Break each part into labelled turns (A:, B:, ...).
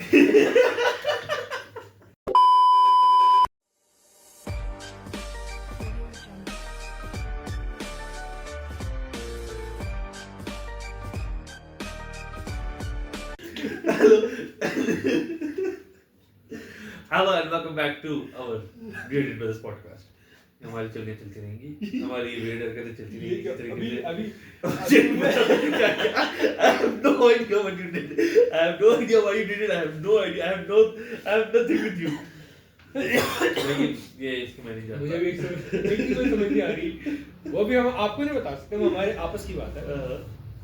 A: Hello and welcome back to our Great Brothers podcast. हमारी चलती रहेंगी, हमारी रेड हरकतें चलती रहेंगी इस तरीके से। I have no idea what you did. I have no idea why you did it. I have no idea. I have nothing with you. लेकिन ये इसको मैंने जाना।
B: मुझे भी एक कोई समझ नहीं आ रही। वो भी हम आपको नहीं बता सकते, वो हमारे आपस की बात है।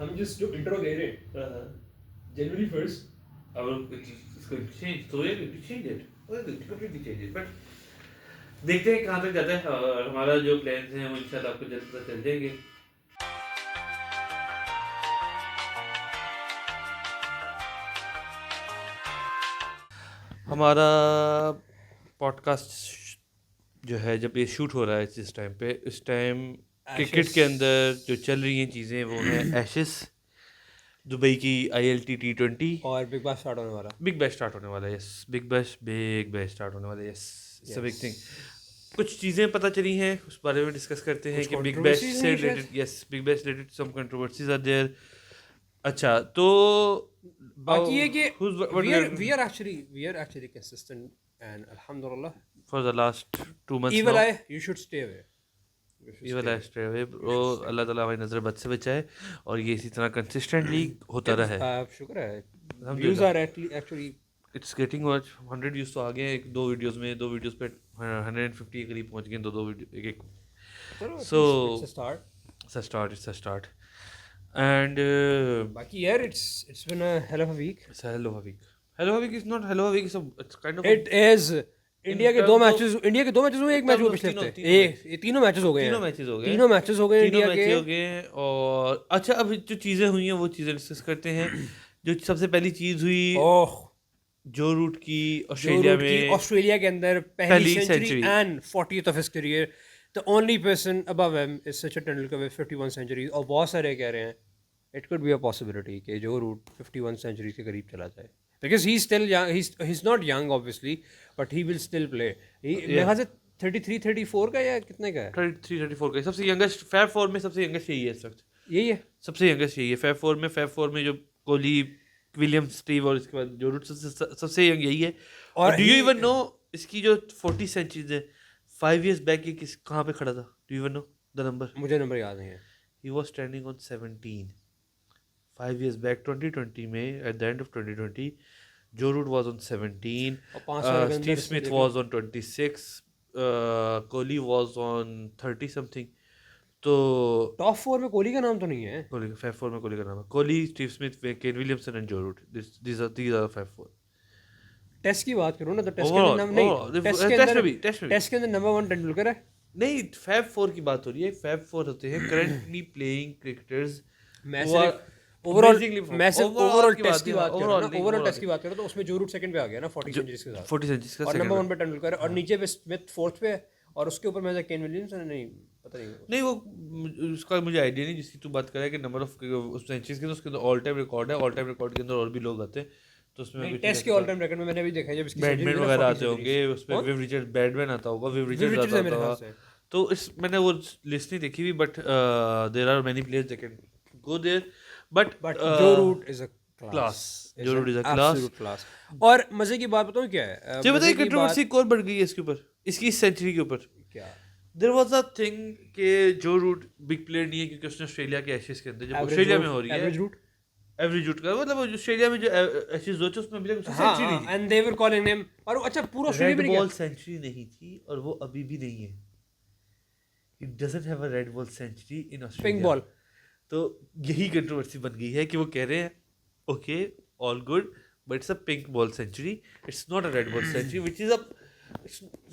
B: हम जिस जो इंट्रो दे रहे हैं, January 1st,
A: it's going to change. So we're going to change it. We're going to completely change it. But देखते हैं कहाँ तक जाता है। हमारा जो प्लान्स हैं वो इंशाल्लाह आपको जल्द पता चल जाएंगे। हमारा पॉडकास्ट जो है जब ये शूट हो रहा है इस टाइम पे, इस टाइम क्रिकेट के अंदर जो चल रही हैं चीज़ें वो हैं एशेस, दुबई की ILT T20
B: और बिग बैश स्टार्ट होने वाला।
A: बिग बैश स्टार्ट होने वाला है। यस, बिग बैश स्टार्ट होने वाला है। Yes, it's a big thing. कुछ चीज़ें पता चली हैं, उस बारे में डिस्कस करते हैं कि बिग बैश से related, yes, Big Bash related some controversies are there. अच्छा, तो
B: बाकी ये कि we are actually consistent and alhamdulillah
A: for the last 2 months
B: evil
A: now,
B: eye you should stay away.
A: evil eye stay away bro। अल्लाह ताला हमारी नज़र बद से बचाए और ये इसी तरह कंसिस्टेंटली होता रहे।
B: शुक्र है, views are actually
A: it's getting much. 100 views तो आ गए हैं दो वीडियोस पे 150 के करीब पहुंच गए दो वीडियो एक। सो
B: it's a
A: start and
B: बाकी यार it's been a hell of a week.
A: it's a hell of a week is not hell of a week, it's kind of
B: it is India के दो मैचेस हुए, एक match हुआ पिछले हफ्ते, ये तीनों मैचेस हो गए इंडिया के।
A: और अच्छा, अब जो चीज़ें हुई हैं वो चीज़ें डिस्कस करते हैं। जो सबसे पहली चीज़ हुई जो रूट की
B: ऑस्ट्रेलिया के अंदर पहली century and 40th of his career. The only person above him is Sachin Tendulkar with 51 centuries. और बहुत सारे कह रहे हैं it could be a possibility कि जो रूट 51 centuries के करीब चला जाए, because he's still young. He's not young obviously, but he will still play. मेरे ख्याल से 33-34 का या कितने का है?
A: 33-34 का। सबसे यंगेस्ट फैब 4 में सबसे यंगेस्ट यही है इस वक्त।
B: यही है
A: सबसे यंगेस्ट यही है फैब 4 में जो कोहली, विलियम, स्टीव और इसके बाद जो रूट सबसे यंग यही है। और डू यू इवन नो इसकी जो 40 सेंचुरीज है 5 years बैक ये कहाँ पे खड़ा था? Do you even know the number?
B: मुझे नंबर याद नहीं है।
A: He was standing on 17 5 years back 2020 में, at the end of 2020 Joe Root was on 17, Steve Smith was on 26, Kohli was on 30 something. तो
B: टॉप 4 में कोहली का नाम तो नहीं है।
A: कोहली का फैब 4 में कोहली का नाम है Kohli, Steve Smith, Kane Williamson and Joe Root. these are fab 4।
B: Test की बात करूं ना तो टेस्ट के अंदर नंबर 1 तेंदुलकर है।
A: नहीं, फैब 4 की बात हो रही है। फैब 4 होते हैं currently playing cricketers. Overall
B: test की बात करो तो उसमें जो रूट सेकंड पे आ गया ना 40 सेंचुरीज के साथ,
A: 40 सेंचुरीज का
B: और नंबर 1 पे तेंदुलकर है, और नीचे पे स्मिथ 4th पे है, और उसके ऊपर मैं केन विलियमसन नहीं पता नहीं
A: वो उसका मुझे आइडिया नहीं जिसकी तू बात कर रहा है कि नंबर ऑफ सेंचुरीज के, तो उसके अंदर ऑल टाइम रिकॉर्ड है। ऑल टाइम रिकॉर्ड के अंदर और भी लोग आते हैं, तो उसमें
B: टेस्ट के ऑल टाइम रिकॉर्ड में मैंने अभी देखा है जब इसकी
A: बैडमैन वगैरह आते होंगे, उसमें विव रिचर्ड बैडमैन आता होगा, विव रिचर्ड आता होगा। तो इस मैंने वो लिस्ट नहीं देखी हुई, but there are many players they can go there, but
B: Joe Root is a class. और मजे की बात बताऊं क्या है,
A: मुझे बताइए कंट्रोवर्सी कौन बढ़ गई है इसके ऊपर, इसकी सेंचुरी के ऊपर।
B: क्या
A: देयर वाज अ थिंग कि जो रूट बिग प्लेयर नहीं है क्योंकि उसने ऑस्ट्रेलिया के एशेज के अंदर, जब ऑस्ट्रेलिया में हो रही है एवरेज रूट का मतलब ऑस्ट्रेलिया में जो एशेज होते उसमें अभी तक उसकी सेंचुरी नहीं थी,
B: and they were calling him. और अच्छा पूरा ऑस्ट्रेलिया में
A: बॉल सेंचुरी नहीं थी और वो अभी भी नहीं है। He doesn't have a red ball century in Australia,
B: pink ball.
A: तो यही कंट्रोवर्सी बन गई है कि वो कह रहे हैं okay all good but it's a pink ball century, it's not a red ball century, which is a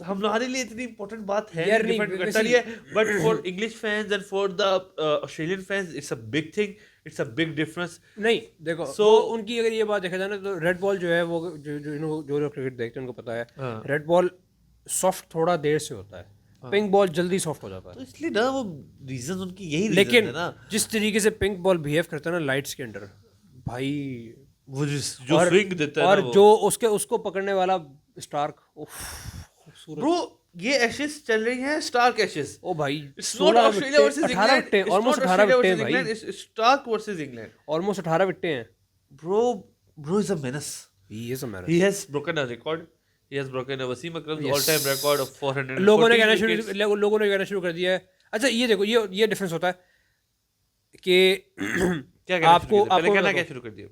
A: हमारे लिए इतनी इंपॉर्टेंट बात है, डिफरेंट करता नहीं है, but for English fans and for the Australian fans it's a big thing, it's a big difference.
B: नहीं देखो, so, उनकी अगर ये बात देखा जाए ना तो रेड बॉल जो है वो जो लोग क्रिकेट देखते हैं उनको पता है, रेड बॉल सॉफ्ट थोड़ा देर से होता है, पिंक बॉल जल्दी सॉफ्ट हो जाता है,
A: तो इसलिए ना वो रीजन उनकी यही रीजन
B: लेकिन
A: है ना।
B: जिस तरीके से पिंक बॉल बिहेव करता है ना लाइट्स के अंडर, भाई
A: वो जो
B: और
A: स्विंग देता है
B: और
A: ना वो,
B: जो उसको पकड़ने वाला स्टार्क, खूबसूरत।
A: ब्रो ये एशेस चल रही हैं, स्टार्क एशेस।
B: ओ भाई,
A: इट्स नॉट
B: 16
A: ऑस्ट्रेलिया
B: विकेटें,
A: वर्सेस
B: 18
A: इंग्लैंड,
B: विकेटें,
A: इट्स
B: ऑलमोस्ट
A: नॉट
B: 18
A: ऑस्ट्रेलिया
B: विकेटें
A: वर्सेस
B: हैं भाई,
A: England, it's Starc versus England.
B: Almost 18 विकेटें हैं।
A: Bro bro is a menace.
B: He is a
A: He
B: menace.
A: has broken a record. He has broken a Wasim Akram's
B: yes,
A: all-time record of
B: लोगों ने
A: 414
B: कहना
A: wickets.
B: लोगों ने कहना शुरू कर दिया है। अच्छा ये देखो, ये डिफरेंस होता है कि
A: क्या कहना शुरू
B: आपको
A: किया? पहले
B: आपको मैं
A: कहना क्या
B: बताऊं,
A: शुरू कर दिया?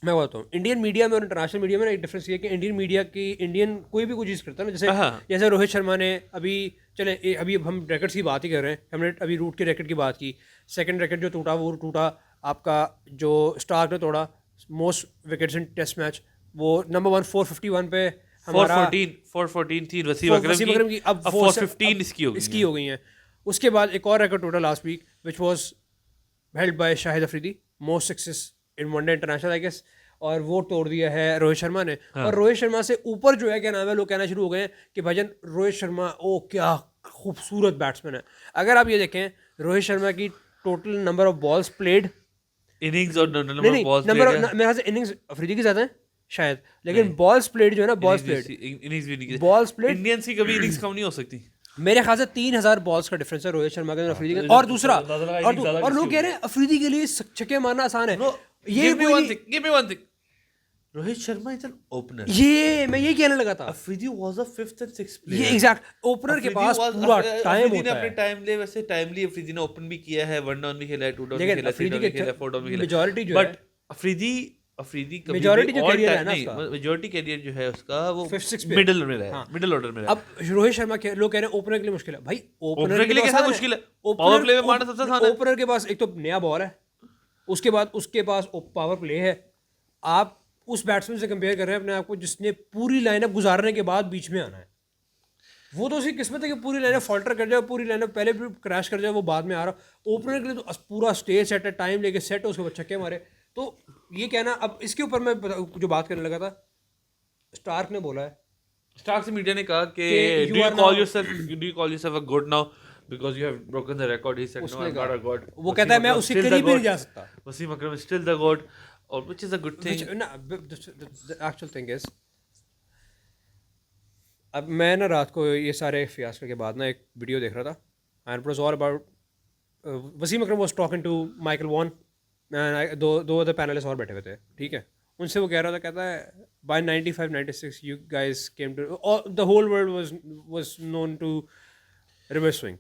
B: मैं बताता हूँ, इंडियन मीडिया में और इंटरनेशनल मीडिया में ना एक डिफरेंस ये है कि इंडियन मीडिया की, इंडियन कोई भी चीज़ करता है ना, जैसे
A: हाँ।
B: जैसे रोहित शर्मा ने अभी, चले अभी हम रैकेट्स की बात ही कर रहे हैं, हमने अभी रूट के रैकेट की बात की, सेकंड रैकेट जो टूटा वो टूटा आपका, जो स्टार्क ने तोड़ा most wickets in test match, वो नंबर 1 451 पे हमारा
A: 414 थी वसीम
B: वसीम
A: अकरम
B: अकरम
A: की,
B: की,
A: अब 415 इसकी
B: हो गई हैं। उसके बाद एक और रिकॉर्ड टूटा last week which was held by Shahid Afridi, most success in one day international I guess, और वो तोड़ दिया है रोहित शर्मा ने।
A: हाँ।
B: और रोहित शर्मा से ऊपर जो है, क्या नाम है, लोग कहना शुरू हो गए हैं कि भाईजान रोहित शर्मा ओ क्या खूबसूरत बैट्समैन है। अगर आप ये देखें रोहित शर्मा की total number of balls played,
A: innings और
B: नहीं
A: नंबर
B: नहीं,
A: ऑफ बॉल्स
B: नंबर
A: प्लेड,
B: मेरे ख्याल से इनिंग्स अफरीदी की ज़्यादा है शायद, लेकिन
A: नहीं।
B: बॉल्स प्लेड जो है ना, बॉल्स प्लेड,
A: इनिंग्स भी नहीं,
B: बॉल्स प्लेड
A: इंडियंस की कभी इनिंग्स कम नहीं हो सकती।
B: मेरे ख्याल से 3000 बॉल्स का डिफरेंस है रोहित शर्मा के और अफरीदी के। और दूसरा, और लोग कह रहे हैं अफरीदी के लिए छक्के मारना आसान है। ये
A: give me
B: कोई
A: one
B: नहीं-
A: thing, give me one thing. Rohit Sharma is an opener.
B: ये मैं यही कहने लगा था,
A: Afridi was a 5th and 6th
B: ये
A: player.
B: एग्जैक्ट ओपनर के पास पूरा टाइम
A: अफरीदी ने
B: होता
A: अपने
B: है।
A: टाइम ले, वैसे टाइमली अफरीदी ने ओपन भी किया है, 1 डाउन भी खेला है, 2 डाउन भी
B: लेकिन
A: खेला है, 3
B: अफरीदी
A: डाउन भी
B: के
A: खेला है, 4 डाउन भी खेला है,
B: मेजॉरिटी जो
A: बट
B: है,
A: अफरीदी कभी
B: मेजॉरिटी
A: भी
B: जो
A: all
B: कैरियर है
A: time
B: ना
A: नहीं,
B: उसका,
A: मेजॉरिटी कैरियर जो है उसका वो
B: 5th 6th पे,
A: मिडिल में रहा है,
B: हाँ।
A: मिडिल ऑर्डर में रहा है.
B: अब रोहित शर्मा के लोग कह रहे हैं ओपनर के लिए मुश्किल है। भाई
A: ओपनर के लिए कैसे मुश्किल है? पावर प्ले में मारना सबसे आसान है.
B: ओपनर के पास एक तो नया बॉल है, उसके बाद उसके पास पावर प्ले है। आप उस बैट्समैन से कंपेयर कर रहे हैं अपने आप को जिसने पूरी लाइनअप गुजारने के बाद बीच में आना है। वो तो उसकी किस्मत है कि पूरी लाइनअप फॉल्टर कर जाए, पूरी लाइनअप पहले भी क्रैश कर जाए, वो बाद में आ रहा। ओपनर के लिए तो पूरा स्टेज सेट है, टाइम लेके सेट है, उसके बाद छक्के मारे। तो ये कहना, अब इसके ऊपर मैं जो बात करने लगा था, स्टार्क ने बोला है,
A: स्टार्क से मीडिया ने कहा कि
B: you
A: do you
B: are
A: call
B: now-
A: yourself a god now because you have broken the record? He said no,
B: उसने
A: I'm not a
B: कहा,
A: god.
B: वो कहता है मैं उसके करीब भी नहीं जा सकता।
A: Wasim Akram is still the god, or which is a good thing.
B: the actual thing is, अब मैं ना रात को ये सारे फियास्को के बाद ना एक वीडियो देख रहा था, and it was all about Wasim Akram was talking to Michael Vaughan, दो अदर पैनलिस्ट और बैठे हुए थे, ठीक है। उनसे वो कह रहा था, कहता है by 95-96 you guys came to, the whole world was known to reverse swing,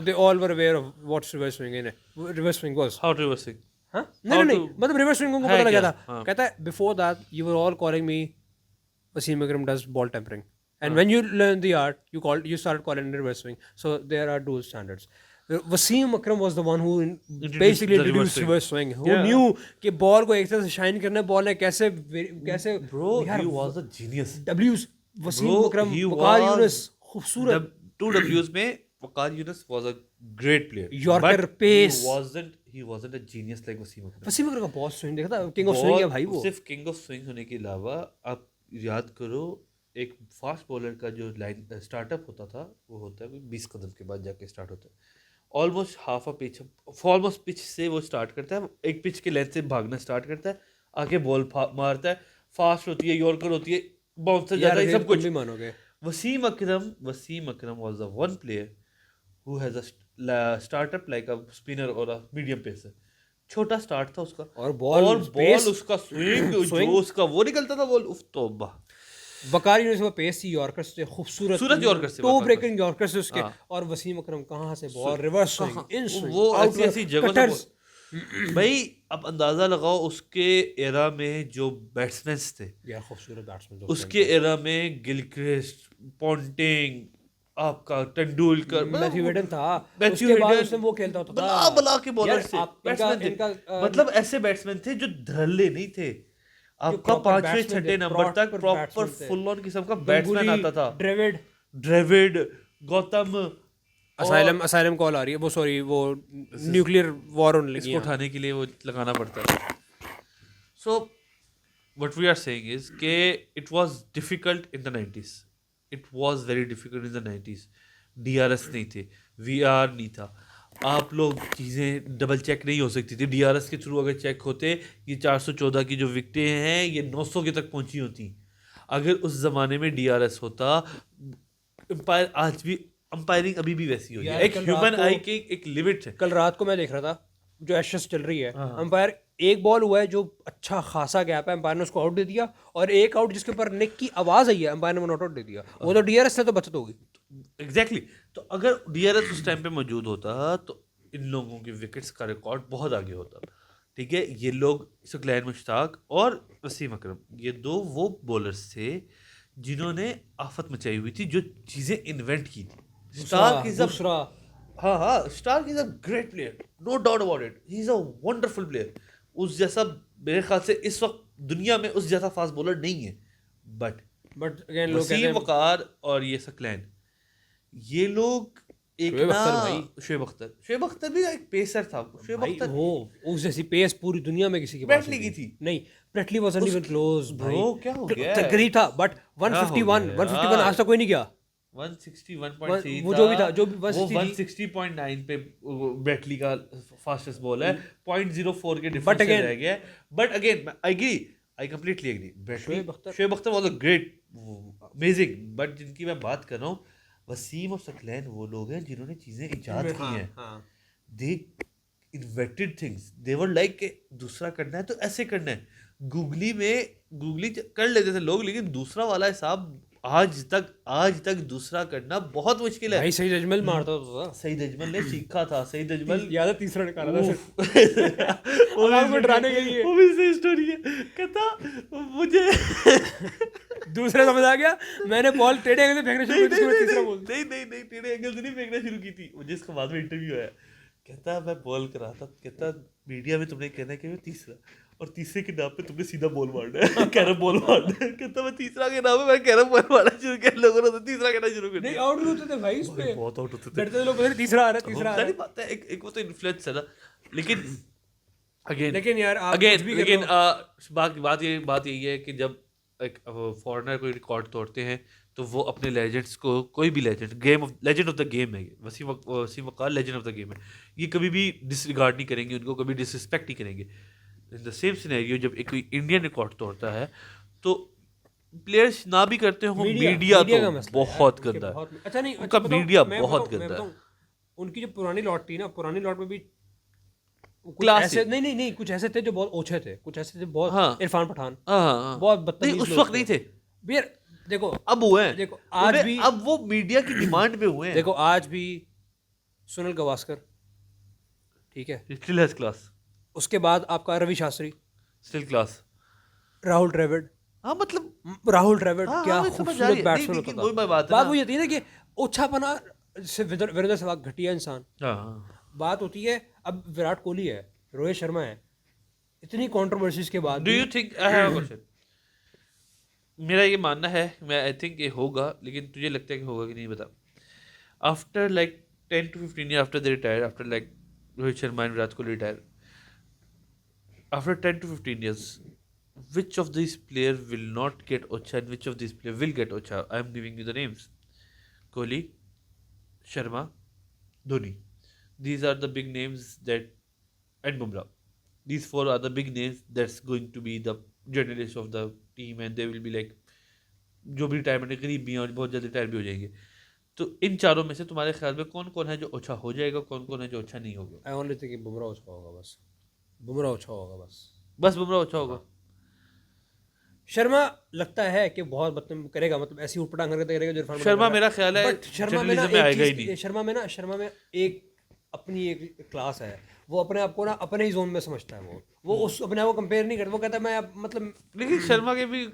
B: they all were aware of what's reverse swing in it, reverse swing was,
A: How reversing?
B: हाँ नहीं मतलब रिवर्स स्विंग को
A: है
B: पता लगा
A: क्या?
B: था।
A: हाँ।
B: कहता है before that you were all calling me Wasim Akram does ball tampering, and when you learn the art you start calling reverse swing, so there are two standards. Wasim Akram was the one who basically
A: the reverse
B: introduced reverse swing, who
A: Yeah.
B: Knew कि ball को एक तरह से shine करना है, ball ने कैसे
A: Bro, he was a genius.
B: डब्ल्यूज Wasim
A: Bro,
B: Akram,
A: he
B: Waqar
A: was
B: Yunus, खूबसूरत
A: 2 W's में वकार Yunus was a great player.
B: Yorker
A: But
B: pace.
A: he wasn't a genius like Wasim Akram.
B: Wasim अकरम का बहुत स्विंग देखा था, किंग ऑफ स्विंग है भाई वो।
A: सिर्फ किंग ऑफ स्विंग होने के अलावा आप याद करो, एक फास्ट बॉलर का जो लाइन स्टार्टअप होता था वो होता है 20 कदम के बाद जाके स्टार्ट होता है, almost half a pitch, almost pitch से वो स्टार्ट करता है, एक पिच के लेंथ से भागना स्टार्ट करता है, आके बॉल मारता है, फास्ट होती है, यॉर्कर होती है, बाउंसर जाता है, सब कुछ
B: भी मानोगे।
A: वसीम अकरम was the one player who has a startup like a spinner or a medium pacer. छोटा स्टार्ट था उसका,
B: और बॉल
A: उसका स्विंग जो उसका वो निकलता था बॉल, उफ तौबा।
B: वकार यूनुस का पेस थी, यॉर्कर से खूबसूरत
A: यॉर्कर से,
B: टो ब्रेकिंग यॉर्कर से उसके,
A: हाँ।
B: और वसीम अकरम कहाँ से ball reverse swing, in swing,
A: वो ऐसी जगह से भाई अब अंदाजा लगाओ उसके एरा में जो बैट्समैन थे
B: यार, खूबसूरत बैट्समैन
A: उसके एरा में, गिलक्रिस्ट, पॉन्टिंग, आपका तेंदुलकर,
B: मैथ्यू हेडन था,
A: मैथ्यू
B: उसके बाद
A: हेडन,
B: उसने वो खेलता होता था,
A: बला बला के बॉलर
B: यार,
A: से
B: आप
A: बैट्समैन थे।
B: इनका
A: मतलब ऐसे बैट्समैन थे जो धड़ल्ले नहीं थे, आपका
B: proper
A: 5वें
B: batsman
A: 6ठे
B: थे,
A: नंबर तक
B: proper
A: प्रॉपर
B: batsman थे।
A: फुल ऑन किस्म का बैट्समैन आता था।
B: ड्रेविड,
A: गौतम,
B: असाइलम कॉल आ रही है, वो सॉरी, वो न्यूक्लियर वॉर होने लगी
A: इसको
B: है।
A: उठाने के लिए वो लगाना पड़ता है। So what we are saying is के it was difficult in the 90s, it was very difficult in the 90s। DRS नहीं थे, VR नहीं था, आप लोग चीज़ें डबल चेक नहीं हो सकती थी। डीआरएस के थ्रू अगर चेक होते, ये 414 की जो विकेटें हैं ये 900 के तक पहुंची होती। अगर उस ज़माने में डीआरएस होता, अंपायर आज भी, अंपायरिंग अभी भी वैसी होती है।
B: यार,
A: एक
B: कल
A: ह्यूमन
B: रात को-
A: आई की एक लिमिट है।
B: कल रात को मैं देख रहा था जो एशेस चल रही है,
A: हाँ।
B: अंपायर एक बॉल हुआ है जो अच्छा खासा गैप है, अंपायर ने उसको आउट दे दिया, और एक आउट जिसके ऊपर निक की आवाज आई है, अंपायर ने नॉट आउट दे दिया। वो तो डीआरएस से तो बचत होगी।
A: एग्जैक्टली तो अगर डीआरएस उस टाइम पे मौजूद होता तो इन लोगों के विकेट्स का रिकॉर्ड बहुत आगे होता। ठीक है, ये लोग सुकलैन मुश्ताक और वसीम अकरम, ये दो वो बॉलर्स थे जिन्होंने आफत मचाई हुई थी, जो चीज़ें इन्वेंट की थी। स्टार्क इज
B: दूसरा
A: हाँ, Starc is a great player, no doubt about it, he is a wonderful player. उस जैसा मेरे ख्याल से इस वक्त दुनिया में उस जैसा फास्ट बॉलर नहीं है। बट
B: बट अगेन लोग कहते
A: वसीम
B: हैं
A: वकार और ये सकलैन, ये लोग एक
B: शोएब
A: ना,
B: अख्तर भाई।
A: शोएब अख्तर भी एक पेसर था। शोएब
B: भाई
A: अख्तर
B: वो उस जैसी पेस पूरी दुनिया में किसी के पास
A: ब्रेटली
B: नहीं
A: की थी।
B: नहीं, ब्रेटली वाजंट इवन क्लोज भाई।
A: Bro, क्या हो गया है?
B: करीब था, बट
A: क्या हो
B: 151
A: गया
B: 151 आज तक कोई नहीं गया।
A: 161.3
B: वो जो भी था, जो भी
A: वो
B: 160
A: 160.9 पे ब्रेटली का फास्टेस्ट बॉल है। 0.04 के
B: But
A: डिफरेंस से
B: again-
A: रह गया। But again I completely agree. Shoaib Akhtar was a great, amazing. But जिनकी मैं बात कर रहा हूँ, वसीम और सकलैन वो लोग हैं जिन्होंने चीजें इजाद की हैं। They invented things, they were like दूसरा करना है तो ऐसे करना है। गूगली कर लेते थे लोग, लेकिन दूसरा वाला हिसाब आज तक दूसरा करना बहुत मुश्किल है।
B: भाई सही अजमल मारता था।
A: सईद अजमल ने सीखा था। सईद अजमल
B: याद है तीसरा निकाला था सिर्फ।
A: वो
B: आवाज में डराने के लिए।
A: वो भी सही स्टोरी है। कहता मुझे
B: दूसरा समझ आ गया, मैंने बॉल टेढ़े एंगल से फेंकना शुरू किया, तीसरा बोल।
A: नहीं टेढ़े एंगल से नहीं फेंकना शुरू की थी। मुझे इसके बाद में इंटरव्यू आया, कहता मैं बॉल कर रहा था, कहता मीडिया में तुमने कहना है कि मैं तीसरा, और तीसरे के नाम पे तुमने सीधा बॉल मारना है, कैरम बॉल मारना है। कहता मैं तीसरा के नाम पे मैं कैरम बॉल मारना शुरू किया, लोगों ने तो तीसरा कहना शुरू कर
B: नहीं,
A: दिया।
B: आउट भी होते थे भाई इस पे,
A: बहुत आउट होते थे।
B: डरते थे लोग, पता नहीं तीसरा आ रहा है, तीसरा आ रहा
A: सारी
B: है।
A: बात है, एक वो तो इन्फ्लुएंस है ना। लेकिन अगेन
B: लेकिन यार आप कुछ भी कर
A: लेकिन
B: लो।
A: बात यही है कि जब एक फॉरेनर कोई रिकॉर्ड तोड़ते हैं तो वो अपने लेजेंड्स को, कोई भी लेजेंड ऑफ द गेम है, वसीम वकार लेजेंड ऑफ द गेम है, ये कभी भी डिसरिगार्ड नहीं करेंगे, उनको कभी डिसरिस्पेक्ट नहीं करेंगे। इन द सेम सिनेरियो जब एक कोई इंडियन रिकॉर्ड तोड़ता है तो प्लेयर्स ना भी करते हो, मीडिया
B: का
A: तो
B: मसला है
A: बहुत
B: यार,
A: गंदा है।
B: बहुत अच्छा नहीं,
A: उनका
B: बताऊं,
A: मीडिया
B: मैं
A: बहुत
B: बताऊं, मैं
A: गंदा है।
B: बताऊं, उनकी जो पुरानी लॉट थी ना, पुरानी लॉट में भी कुछ
A: Classic।
B: ऐसे नहीं कुछ ऐसे थे जो बहुत ओछे थे, कुछ ऐसे थे बहुत।
A: हाँ।
B: इरफान पठान
A: हाँ,
B: बहुत
A: नहीं
B: बदतमीज
A: उस
B: लोग
A: वक्त नहीं थे,
B: यार देखो,
A: अब हुए हैं।
B: देखो आज भी,
A: अब वो मीडिया की डिमांड पे हुए हैं।
B: देखो आज भी सुनील गावस्कर, ठीक है,
A: स्टिल हैज क्लास,
B: उसके बाद आपका रवि शास्त्री,
A: स्टिल क्लास।
B: राहुल द्रविड़।
A: हाँ मतलब
B: राहुल द्रविड़
A: हाँ,
B: क्या
A: हाँ, मैं समझ आ
B: खूबसूरत
A: रही है।
B: बैट्समैन
A: नहीं,
B: होता
A: लेकिन
B: था।
A: वही बात है
B: बात
A: ना।
B: वही होती है ना कि ओछापना से वीरेंद्र सहवाग घटिया इंसान।
A: हाँ,
B: बात होती है अब विराट कोहली है, रोहित शर्मा है, इतनी कंट्रोवर्सीज के बाद
A: डू
B: भी
A: you think, I have a question. मेरा ये मानना है, मैं आई थिंक ये होगा, लेकिन तुझे लगता है कि होगा कि नहीं बता। After like 10 to 15 years after they retire, after like Rohit Sharma and Virat Kohli retire, after 10 to 15 years, which of these players will not get Ocha and which of these players will get Ocha? I am giving you the names: Kohli, Sharma, Dhoni. These are the big names that, and Bumrah. These four are the big names that's going to be the journalists of the team, and they will be like, जो भी retirement के करीब भी हैं और बहुत जल्दी retire भी हो जाएंगे। तो इन चारों में से तुम्हारे ख्याल में कौन कौन है जो अच्छा हो जाएगा, कौन कौन है जो अच्छा नहीं होगा?
B: आई ओनली थिंक बुमराह अच्छा होगा, बस बुमराह अच्छा होगा बस।
A: बस बुमराह अच्छा होगा।
B: शर्मा लगता है कि बहुत मतलब करेगा, मतलब ऐसी उठपटांग हरकतें करेगा जो इरफान
A: शर्मा मेरा ख्याल है
B: बट शर्मा में ना
A: जर्नलिज्म में
B: एक
A: आएगा ही
B: चीज,
A: नहीं।
B: शर्मा में एक अपनी एक क्लास है, वो अपने आप को ना अपने ही जोन में समझता है, वो उस अपने आप को कंपेयर नहीं करता, वो कहता है मैं मतलब।
A: लेकिन शर्मा के भी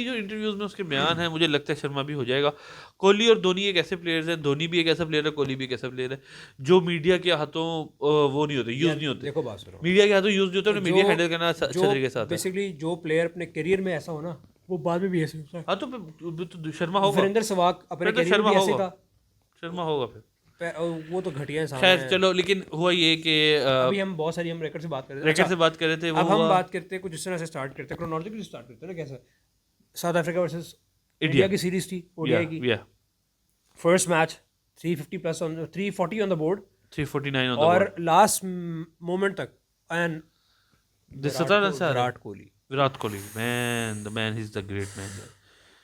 A: जो इंटरव्यूज में उसके बयान है, मुझे लगता है शर्मा भी हो जाएगा। कोहली और धोनी एक ऐसे प्लेयर्स हैं, धोनी भी एक ऐसा प्लेयर है, कोहली भी एक ऐसा प्लेयर है जो मीडिया के हाथों वो नहीं होते, यूज नहीं होते।
B: देखो बात सुनो,
A: मीडिया के हाथों यूज नहीं होते, उन्हें मीडिया हैंडल करना अच्छे तरीके से आता है।
B: बेसिकली जो प्लेयर अपने करियर में ऐसा हो ना, वो बाद में भी ऐसे होता है।
A: हाँ तो शर्मा होगा,
B: वीरेंद्र सहवाग अपने
A: फिर तो
B: करियर में
A: शर्मा
B: ऐसे
A: होगा।
B: था,
A: शर्मा होगा फिर।
B: वो तो घटिया इंसान
A: खैर
B: है।
A: चलो, लेकिन हुआ ये कि
B: अभी हम बहुत सारी हम रेकर्ड से बात कर रहे थे।
A: रैकेट से बात कर रहे थे, वो
B: अब हम
A: हुआ
B: बात करते हैं कुछ इस तरह से स्टार्ट करते हैं, क्रोनोलॉजिकली स्टार्ट करते हैं ना। कैसे साउथ अफ्रीका वर्सेस इंडिया की सीरीज थी ओडीआई की।
A: या
B: first match 340 on the board,
A: 349 on the
B: और
A: board.
B: लास्ट मोमेंट तक एंड
A: This 17 रन से आ रहे हैं.
B: Virat Kohli
A: Virat Kohli, man, he's the great man.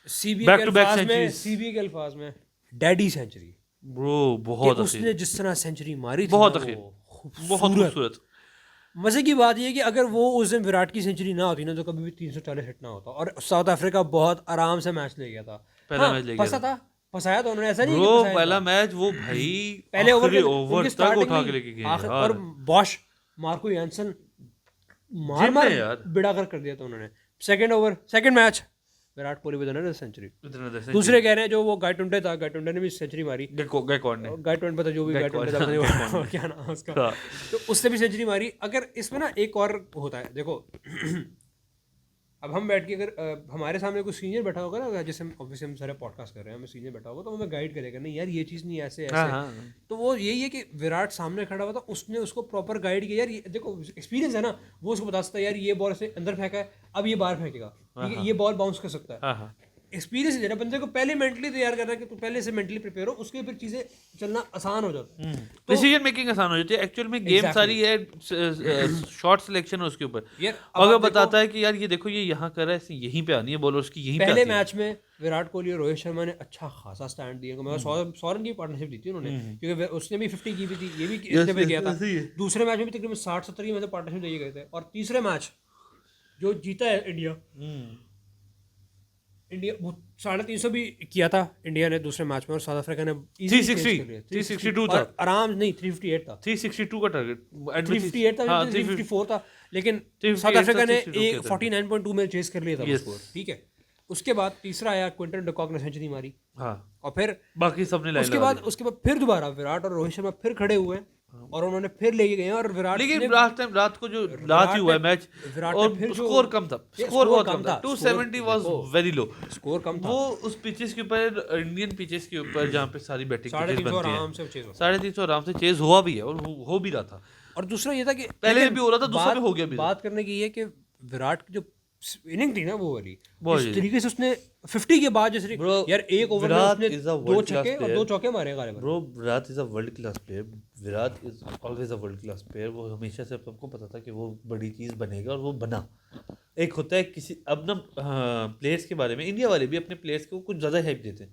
B: CB
A: Back
B: के
A: to back
B: अल्फाज में
A: centuries.
B: सीबी के अल्फाज में डैडी सेंचुरी
A: Bro, बहुत
B: उसने जिस तरह सेंचुरी मारी थी
A: बहुत
B: ना,
A: अखीर,
B: वो
A: बहुत खूबसूरत.
B: मजे की बात ये है कि अगर वो उस दिन विराट की सेंचुरी ना होती ना तो कभी भी 340 हिट ना होता और साउथ अफ्रीका बहुत आराम से मैच ले गया था.
A: पहला मैच ले गया
B: फंसा
A: था.
B: फंसाया था उन्होंने, ऐसा नहीं
A: ब्रो
B: कि फंसाया
A: पहला
B: था.
A: मैच वो भाई
B: पहले
A: आखिरी
B: ओवर
A: ओवर तक उठा के लेके गए
B: और
A: यार.
B: बॉश मार्को यानसन मार
A: जिम
B: मार
A: है यार.
B: बिड़ा कर दिया था उन्होंने. Second match Virat Kohli with another century.
A: इतना दस
B: दूसरे कह रहे हैं जो वो गायटुंडे था, गायटुंडे ने भी सेंचुरी मारी.
A: गायकवाड़ ने.
B: गायटुंडे पता जो भी गायटुंडे था, पता नहीं क्या नाम है उसका.
A: हाँ.
B: तो उसने भी सेंचुरी मारी. अगर इसमें ना एक और होता है देखो अब हम बैठ के अगर हमारे सामने कोई सीनियर बैठा होगा ना, जैसे ऑब्वियसली हम सारे पॉडकास्ट कर रहे हैं, हमें सीनियर बैठा होगा तो हमें गाइड करेगा नहीं यार ये चीज़ नहीं ऐसे ऐसे.
A: हाँ.
B: तो वो यही है कि विराट सामने खड़ा हुआ था, उसने उसको प्रॉपर गाइड किया. यार ये देखो एक्सपीरियंस है ना, वो उसको बता सकता है यार ये बॉल से अंदर फेंका है, अब ये बाहर फेंकेगा, ठीक है, ये बॉल बाउंस कर सकता है.
A: हाँ.
B: एक्सपीरियंस है ना, बंदे को पहले मेंटली तैयार करना है कि तू पहले से मेंटली प्रिपेयर हो, उसके फिर चीज़ें चलना आसान हो जाता है.
A: डिसीजन मेकिंग आसान हो जाती है. एक्चुअल में गेम सारी है शॉर्ट सिलेक्शन है उसके ऊपर.
B: यार
A: अगर बताता है कि यार ये देखो ये यहाँ कर रहा है, यहीं पे आनी है बॉल, उसकी यहीं पे
B: पहले
A: आती है.
B: मैच में विराट कोहली और रोहित शर्मा ने अच्छा खासा स्टैंड दिया. मैं 100 रन की पार्टनरशिप दी थी उन्होंने, क्योंकि उसने भी 50 की भी थी, ये भी इसने भी किया था. दूसरे मैच में भी तकरीबन 60-70 की पार्टनरशिप दिए गए थे. और तीसरे मैच जो जीता है इंडिया वो 350 भी किया था इंडिया ने दूसरे मैच में, और साउथ अफ्रीका ने
A: 362 था.
B: आराम नहीं 358 था.
A: 362 का टारगेट.
B: 358 था, 354 था, लेकिन
A: 358
B: साउथ अफ्रीका ने
A: 362
B: 49.2 में चेस कर लिया था स्कोर. ठीक है, उसके बाद तीसरा आया क्विंटन डिकॉक ने सेंचुरी मारी.
A: हाँ.
B: और फिर
A: बाकी सबने लाइन
B: उसके बाद फिर दोबारा विराट और रोहित शर्मा फिर खड़े हुए और उन्होंने फिर लेके गए. और विराट
A: लेकिन रात को जो रात ही हुआ है मैच, और स्कोर कम था. स्कोर बहुत कम था. 270 वाज वेरी लो.
B: स्कोर कम था.
A: वो उस पिचेस के ऊपर, इंडियन पिचेस के ऊपर जहाँ पे सारी बैटिंग
B: 350 आराम से चेज
A: 350 आराम से चेज हुआ भी है, और हो भी रहा था.
B: और दूसरा ये था कि
A: पहले भी हो रहा था, दूसरा भी हो गया भी.
B: बात करने की ये कि विराट की जो इनिंग थी ना वो वाली,
A: बहुत
B: इस तरीके से उसने 50 के बाद जैसे यार एक ओवर में उसने 2 छक्के और 2 चौके मारे गालिबन.
A: Bro Virat is a world class player. Virat is always a world class player. वो हमेशा से सबको पता था कि वो बड़ी चीज़ बनेगा, और वो बना. एक होता है किसी अब ना प्लेयर्स के बारे में, इंडिया वाले भी अपने प्लेयर्स को कुछ ज़्यादा हाइप देते हैं.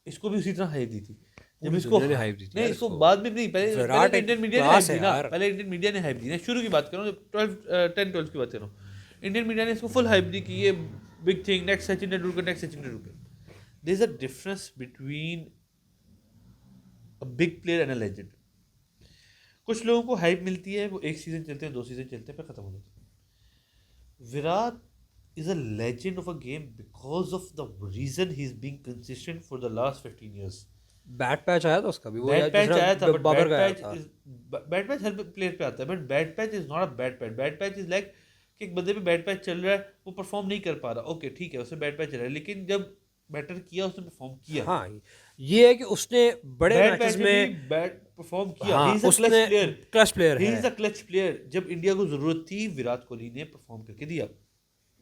A: इसको भी उसी तरह हाइप दी थी. जब इसको
B: हाइप दी थी
A: नहीं, इसको बाद में नहीं, पहले इंडियन मीडिया ने हाइप दी ना. पहले इंडियन मीडिया ने हाइप दी ना. शुरू की बात करूँ, 10-12 की बात करूँ, इंडियन मीडिया ने इसको फुल हाइप दी कि ये big thing, next Sachin Tendulkar, next Sachin Tendulkar. There is a difference between a big player and a legend. कुछ लोगों को हाइप मिलती है, वो एक सीजन चलते हैं, 2 सीजन चलते हैं, फिर खत्म हो जाते हैं. Virat is a legend of a game because of the reason he's being consistent for the last 15 years.
B: Bat patch आया था उसका भी, वो
A: बैट पैच आया था,
B: बाबर का आया था.
A: बैट पैच हर प्लेयर पे आता है, but bat patch is not a bat patch. Bat patch is like कि एक बंदे पे बैट पैच चल रहा है, वो परफॉर्म नहीं कर पा रहा, ओके ठीक है, उसे बैट पैच चल रहा है, लेकिन जब बैटर किया उसने परफॉर्म किया.
B: हाँ, ये है कि उसने बड़े मैचेस में
A: बैट परफॉर्म किया.
B: हाँ,
A: he is a clutch player.
B: Clutch player
A: ही
B: है.
A: Is a clutch player. जब इंडिया को जरूरत थी, विराट कोहली ने परफॉर्म करके दिया.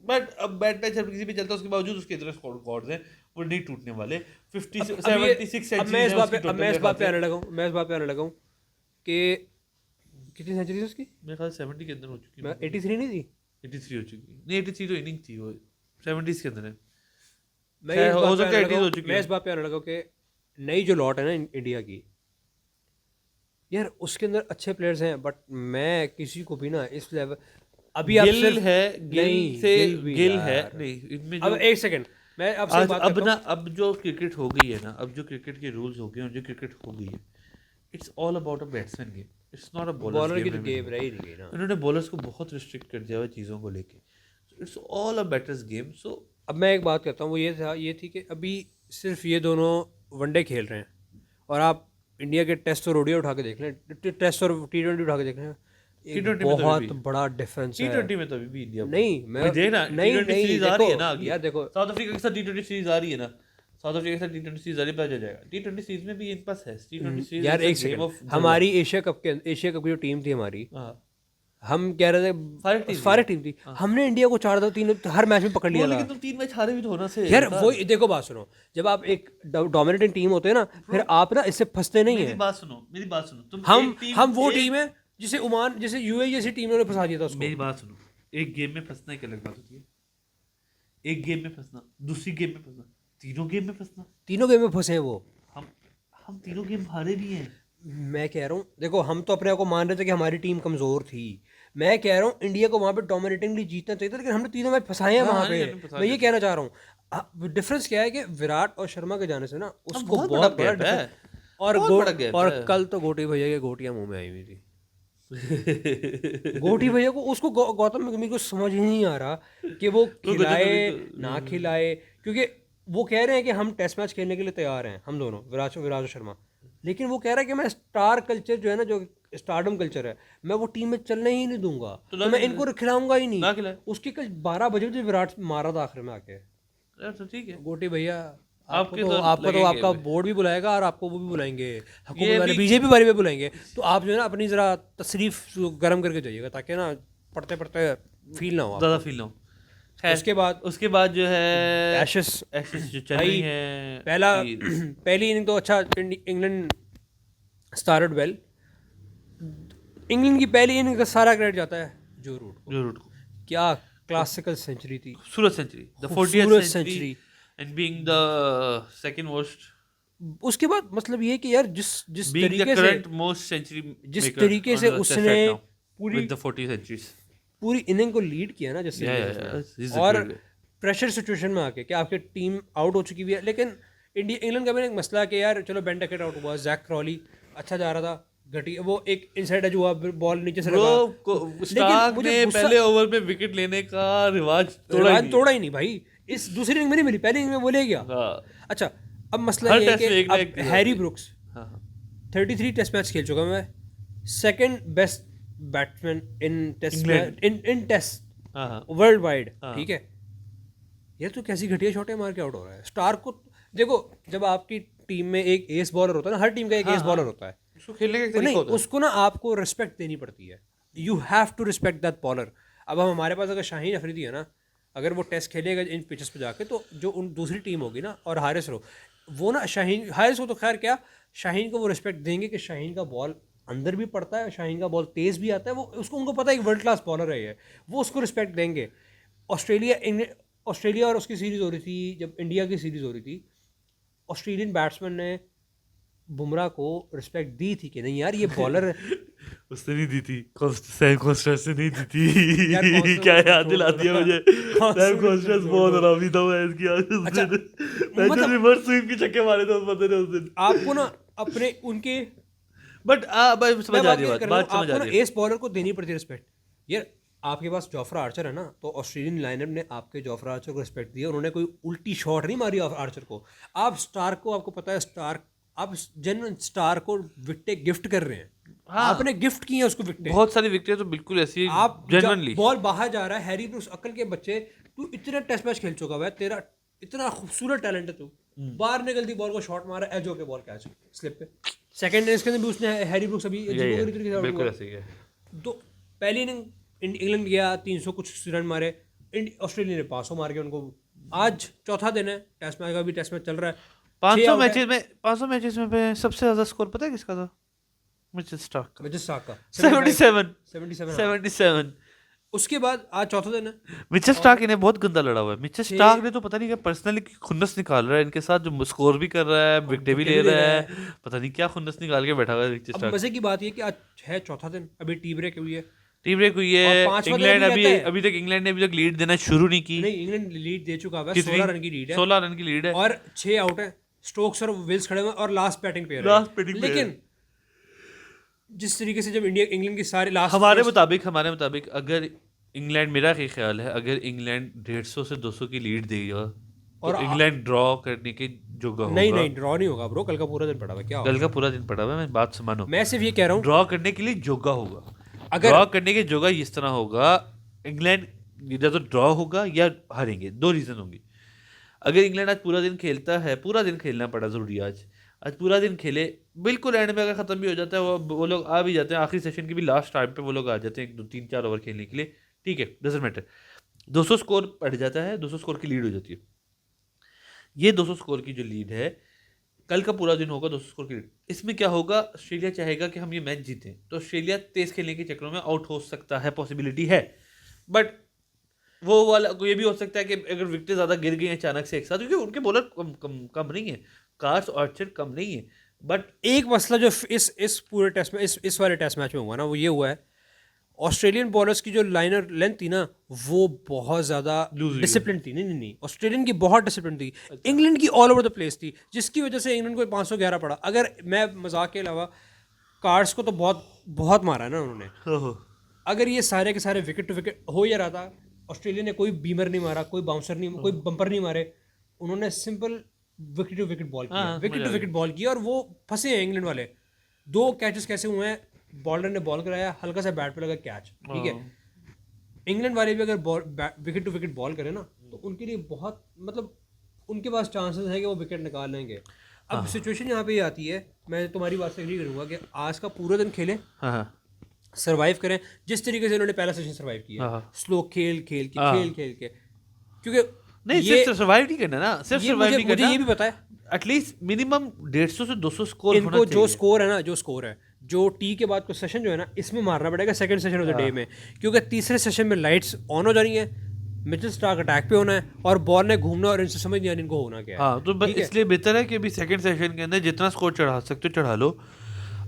A: बट अब बैट पैच हर किसी पे चलता है, उसके बावजूद उसके इतने स्कोर रिकॉर्ड्स हैं, वो नहीं टूटने वाले. 76 सेंचुरीज.
B: अब मैं इस बात पे आने लगा हूँ कि कितनी सेंचुरीज उसकी,
A: मेरे ख्याल 70 के अंदर हो चुकी है.
B: 83 नहीं थी,
A: 83 हो चुकी नहीं, 83 तो इनिंग थी, वो 70s के अंदर है.
B: मैं इस बात पे आने लगा कि नई जो लॉट है ना इंडिया की, यार उसके अंदर अच्छे प्लेयर्स हैं, बट मैं किसी को भी ना इस लेवल अभी आप
A: गिल है, गिल है नहीं इनमें.
B: अब एक सेकंड मैं आपसे बात
A: अब ना, अब जो क्रिकेट हो गई है ना, अब जो क्रिकेट के रूल्स हो गए हैं, जो क्रिकेट हो गई है, it's all about a batsman game. It's not a bowler
B: की तो गेम रही नहीं ना.
A: उन्होंने बॉलर्स को बहुत रिस्ट्रिक्ट कर दिया हुआ चीज़ों को लेके. It's all a batter's game. So
B: अब मैं एक बात कहता हूँ, वो ये थी कि अभी सिर्फ ये दोनों वनडे खेल रहे हैं, और आप इंडिया के टेस्ट और ओडीआई उठा के देख लें, टेस्ट और T20 उठा के देख लें, बहुत बड़ा डिफरेंस है.
A: T20 में तो अभी भी इंडिया
B: नहीं, मैं
A: देखना T20 सीरीज आ रही है ना आगे.
B: यार देखो
A: साउथ अफ्रीका के साथ T20 सीरीज आ रही है ना, साउथ अफ्रीका के साथ T20 सीरीज आ रही है, पता चल जाएगा. T20 सीरीज में भी इनके पास है. T20 सीरीज
B: यार एक सेकंड, हमारी एशिया कप की जो टीम थी हमारी, हम कह रहे थे फारिग टीम थी, हमने इंडिया को 4-3 हर मैच में पकड़ लिया था।
A: लेकिन तुम 3 मैच हारे भी तो होना से
B: यार वो देखो बात सुनो, जब आप एक डोमिनेटिंग टीम होते हैं ना, फिर आप ना इससे फंसते नहीं है।
A: मेरी बात सुनो तुम
B: हम वो टीम है जिसे ओमान, जैसे यूएई जैसी टीम ने फंसा दिया था उसको।
A: मेरी बात सुनो, एक गेम में फंसना एक अलग बात होती है, एक गेम में फंसना, दूसरी गेम में फंसना, तीनों गेम में फंसना।
B: तीनों गेम में फंसे हैं वो।
A: हम तीनों गेम हारे भी हैं।
B: मैं कह रहा हूँ देखो, हम तो अपने आप को मान रहे थे कि हमारी टीम कमजोर थी। मैं कह रहा हूँ इंडिया को वहां पे डोमिनेटिंगली जीतना चाहिए था, लेकिन हमने तीनों मैच फंसाए हैं वहां पे। मैं ये कहना चाह रहा हूँ डिफरेंस क्या है कि विराट और शर्मा के जाने से ना उसको बहुत बड़ा difference- और कल तो गोटी भैया की गोटियां मुंह में आई हुई थी। गोटी भैया को उसको गौतम गंभीर को समझ ही नहीं आ रहा कि वो खिलाए ना खिलाए, क्योंकि वो कह रहे हैं कि हम टेस्ट मैच खेलने के लिए तैयार हैं हम दोनों, विराट और शर्मा, लेकिन वो कह रहा है कि मैं स्टार कल्चर जो है ना, जो स्टारडम कल्चर है, मैं वो टीम में चलने ही नहीं दूंगा, तो मैं इनको खिलाऊंगा ही नहीं। उसके कल 12 बजे विराट मारा था आखिर में आके।
A: तो ठीक है
B: गोटी भैया,
A: आपको
B: तो आपका बोर्ड भी बुलाएगा और आपको वो भी बुलाएंगे, हुकूमत वाले बीजेपी वाले भी बुलाएंगे, तो आप जो है ना अपनी जरा तशरीफ गर्म करके जाइएगा, ताकि ना पढ़ते पढ़ते फील ना हो,
A: ज़्यादा फील ना हो। उसके बाद जो है
B: एशेस
A: जो चल रही है,
B: पहली इनिंग तो अच्छा इंग्लैंड स्टार्टेड वेल। इंग्लैंड की पहली इनिंग का सारा क्रेडिट जाता है जो रूट को। क्या क्लासिकल सेंचुरी थी,
A: खूबसूरत century, the 40th century and being the second most.
B: उसके बाद मतलब ये कि यार जिस तरीके
A: से मोस्ट सेंचुरी,
B: जिस तरीके से उसने
A: पूरी द 40 सेंचुरीज
B: पूरी इनिंग को लीड किया ना, जैसे और प्रेशर सिचुएशन में आके कि आपकी टीम आउट हो चुकी हुई है, लेकिन इंग्लैंड का भी एक मसला कि यार चलो बेन डकेट आउट हुआ, जैक क्रॉली अच्छा जा रहा था, घटी वो एक इनसाइड एज हुआ, बॉल नीचे से लगा।
A: स्टार्क ने पहले ओवर में विकेट लेने का रिवाज
B: तोड़ा ही नहीं भाई। इस दूसरी इनिंग में नहीं मिली, पहली इनिंग में बोले गया। अच्छा, अब मसला ये है कि हैरी ब्रुक्स 33 टेस्ट मैच खेल चुका, मैं second best batsman in test in test worldwide, ठीक है। यार तो कैसी घटिया शॉटें मार के आउट हो रहा है। स्टार्क को देखो, जब आपकी टीम में एक एस बॉलर होता है ना, हर टीम का एक एस बॉलर होता है,
A: उसको खेलने का तरीका होता है,
B: उसको ना आपको रिस्पेक्ट देनी पड़ती है। You have to respect that bowler. अब हम हमारे पास अगर शाहीन अफरीदी है ना, अगर वो टेस्ट खेलेगा इन पिचेस पे जाके, तो जो उन दूसरी टीम होगी ना, और हारिस रो, वो ना शाहीन, हारिस को तो खैर क्या, शाहीन को वो रिस्पेक्ट देंगे कि शाहीन का बॉल अंदर भी पड़ता है, शाहीन का बॉल तेज़ भी आता है, वो उसको उनको पता है कि वर्ल्ड क्लास बॉलर है ये, वो उसको रिस्पेक्ट देंगे। ऑस्ट्रेलिया और उसकी सीरीज़ हो रही थी, जब इंडिया की सीरीज़ हो रही थी, ऑस्ट्रेलियन बैट्समैन ने बुमराह को रिस्पेक्ट दी थी कि नहीं यार ये बॉलर
A: उसने नहीं दी थी, सैम कॉन्स्टेंस ने नहीं दी थी। क्या याद दिला दिया मुझे, सैम कॉन्स्टेंस बहुत हरामी था मैं इसकी मैच रिवर्स स्वीप के छक्के मारे थे उस बंदे ने उस दिन।
B: आपको ना अपने उनके
A: बट समझ आ रही है बात समझ आ रही है।
B: एस बॉलर को देनी पड़ती है रिस्पेक्ट। यार आपके पास जोफ्रा आर्चर है ना, तो ऑस्ट्रेलियन लाइनअप ने आपके जोफ्रा आर्चर को रिस्पेक्ट दिया, उन्होंने कोई उल्टी शॉट नहीं मारी आर्चर को। आप स्टार को, आपको पता है स्टार, आप जनरल स्टार को विकेट गिफ्ट कर रहे हैं। हाँ, आपने गिफ्ट की है उसको विकेट,
A: बहुत सारी विकेट तो बिल्कुल ऐसी,
B: आप जनरली बॉल बाहर जा रहा है, हैरी ब्रूक्स अक्ल के बच्चे, तू इतने टेस्ट मैच खेल चुका हुआ है, तेरा इतना खूबसूरत टैलेंट है, तू बाहर निकल दी बॉल को शॉट मारा, एज होके बॉल कैच स्लिप पे। सेकंड इनिंग्स के अंदर भी उसने हैरी ब्रूक्स अभी
A: बिल्कुल ऐसे ही है।
B: तो पहली इनिंग इंग्लैंड गया 300 कुछ रन मारे, ऑस्ट्रेलिया ने 500 मार के उनको। आज चौथा दिन है, टेस्ट मैच का भी टेस्ट मैच चल रहा है।
A: 500 मैचेस में सबसे ज्यादा स्कोर पता है किसका था? मिचेल स्टार्क का 77।
B: उसके बाद आज चौथा दिन है,
A: मिचेल स्टार्क इन्हें बहुत गंदा लड़ा हुआ है। मिचेल स्टार्क ने तो पता नहीं क्या पर्सनली खुन्नस निकाल रहा है इनके साथ, जो स्कोर भी कर रहा है, विकेट भी ले रहा है, पता नहीं क्या खुन्नस निकाल के बैठा हुआ है मिचेल स्टार्क।
B: मजे की बात ये कि आज है चौथा दिन, अभी टी ब्रेक हुई है।
A: इंग्लैंड अभी तक इंग्लैंड ने लीड देना शुरू नहीं की।
B: नहीं, इंग्लैंड लीड दे चुका है, 16 रन की लीड है,
A: 16 रन की लीड है,
B: और 6 आउट है। स्टोक्स और विल्स खड़े हुए और लास्ट बैटिंग पेयर है। लेकिन जिस तरीके से जब इंग्लैंड की सारे लास्ट,
A: हमारे मुताबिक अगर इंग्लैंड, मेरा क्या ख्याल है, अगर इंग्लैंड 150 से 200 की लीड देगा और इंग्लैंड ड्रॉ करने के जोगा होगा।
B: नहीं ड्रॉ नहीं होगा ब्रो, कल का पूरा दिन पड़ा हुआ। क्या
A: कल का पूरा दिन पड़ा हुआ है, मैं बात मानो,
B: मैं सिर्फ ये कह रहा हूँ
A: ड्रॉ करने के लिए जोगा होगा। अगर ड्रॉ करने के जोगा इस तरह होगा, इंग्लैंड इधर तो ड्रॉ होगा या हारेंगे, 2 रीजन होंगे। अगर इंग्लैंड आज पूरा दिन खेलता है, पूरा दिन खेलना पड़ा जरूरी आज, आज पूरा दिन खेले, बिल्कुल एंड में अगर ख़त्म भी हो जाता है वो लोग आ भी जाते हैं आखिरी सेशन के भी लास्ट टाइम पे, वो लोग आ जाते हैं 2-3-4 ओवर खेलने के लिए, ठीक है, डजंट मैटर। 200 स्कोर बढ़ जाता है, 200 स्कोर की लीड हो जाती है। ये 200 स्कोर की जो लीड है, कल का पूरा दिन होगा 200 स्कोर की लीड। इसमें क्या होगा, ऑस्ट्रेलिया चाहेगा कि हम ये मैच जीतें, तो ऑस्ट्रेलिया तेज खेलने के चक्करों में आउट हो सकता है, पॉसिबिलिटी है। बट वो वाला ये भी हो सकता है कि अगर विकेटें ज़्यादा गिर गई हैं अचानक से एक साथ, क्योंकि उनके बॉलर कम नहीं है, कार्स ऑर्चर कम नहीं है। बट
B: एक मसला जो इस पूरे टेस्ट में इस वाले टेस्ट मैच में हुआ ना, वो ये हुआ है, ऑस्ट्रेलियन बॉलर्स की जो लाइनर लेंथ थी ना, वो बहुत ज़्यादा डिसिप्लिन थी। नहीं, ऑस्ट्रेलियन की बहुत डिसिप्लिन थी। इंग्लैंड की ऑल ओवर द प्लेस थी, जिसकी वजह से इंग्लैंड को 511 पड़ा। अगर मैं मजाक के अलावा, कार्ड्स को तो बहुत बहुत मारा है ना उन्होंने। अगर ये सारे के सारे विकेट टू विकेट हो या रहा था, ऑस्ट्रेलिया ने कोई बीमर नहीं मारा, कोई बाउंसर नहीं, कोई बम्पर नहीं मारे, उन्होंने simple wicket to wicket ball किया, विकेट टू विकेट बॉल किया, और वो फंसे हैं इंग्लैंड वाले। 2 कैचेस कैसे हुए हैं, बॉलर ने बॉल कराया, हल्का सा बैट पे लगा कैच, ठीक है। इंग्लैंड वाले भी अगर विकेट टू विकेट बॉल करें ना, तो उनके लिए बहुत, मतलब उनके पास चांसेस है कि वो विकेट निकाल लेंगे। अब सिचुएशन यहाँ पे आती है, मैं तुम्हारी बात से एग्री करूंगा कि आज का पूरा दिन खेलें, सर्वाइव करें जिस तरीके से उन्होंने पहला सेशन सर्वाइव किया, स्लो खेल के, क्योंकि
A: नहीं, सिर्फ सर्वाइव नहीं करना ना, सिर्फ सर्वाइव नहीं करना,
B: मुझे ये भी पता है
A: एटलीस्ट मिनिमम 150 से 200 स्कोर होना
B: इनको,
A: चाहिए।
B: जो स्कोर है, जो टी के बाद को सेशन जो है ना, इसमें मारना पड़ेगा second session of the day में, क्योंकि तीसरे सेशन में लाइट्स ऑन हो जानी है, मिचेल स्टार्क अटैक पे होना है, और बॉल ने घूमना, और इनसे समझ नहीं आनी इनको होना क्या है।
A: हाँ, तो इसलिए बेहतर है कि अभी सेकंड सेशन के अंदर जितना स्कोर चढ़ा सकते हो चढ़ा लो।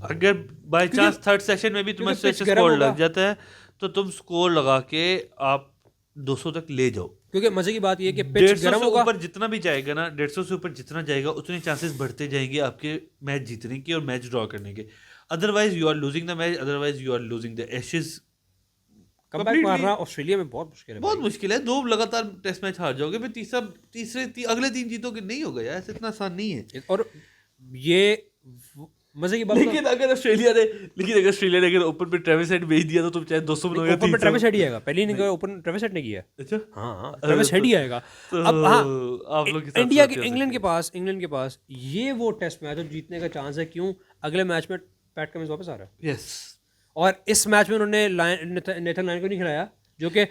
A: अगर बाय चांस थर्ड सेशन में भी तुम्हारे स्कोर लग जाता है, तो तुम स्कोर लगा के आप 200 तक ले जाओ,
B: क्योंकि मजे की बात ये है कि पिच
A: 150
B: गर्म
A: से
B: होगा,
A: ऊपर जितना भी जाएगा ना, 150 से ऊपर जितना जाएगा उतने चांसेस बढ़ते जाएंगे आपके मैच जीतने के और मैच ड्रॉ करने के। Otherwise you are losing the match, otherwise you are losing the Ashes.
B: Comeback मारना ऑस्ट्रेलिया में बहुत मुश्किल है,
A: बहुत मुश्किल है। 2 लगातार टेस्ट मैच हार जाओगे, फिर अगले 3 जीतोगे, नहीं होगा यार, ऐसे इतना आसान नहीं है।
B: और ये मजे की बात,
A: लेकिन अगर ऑस्ट्रेलिया ने अगर ओपन पे ट्रेविस हेड भेज दिया, तो तुम चाहे 200 बनाओगे,
B: ओपन पे ट्रेविस हेड ही आएगा, पहले नहीं ओपन ट्रेविस हेड ने किया।
A: अच्छा,
B: हाँ, ट्रेविस हेड ही आएगा। अब हाँ,
A: आप लोग
B: इंग्लैंड के पास ये वो टेस्ट मैच है जीतने का चांस है। क्यों? अगले मैच में पैट कमिंस वापस आ रहा है।
A: यस,
B: और इस मैच में उन्होंने नेथन लायन को नहीं खिलाया, जो कि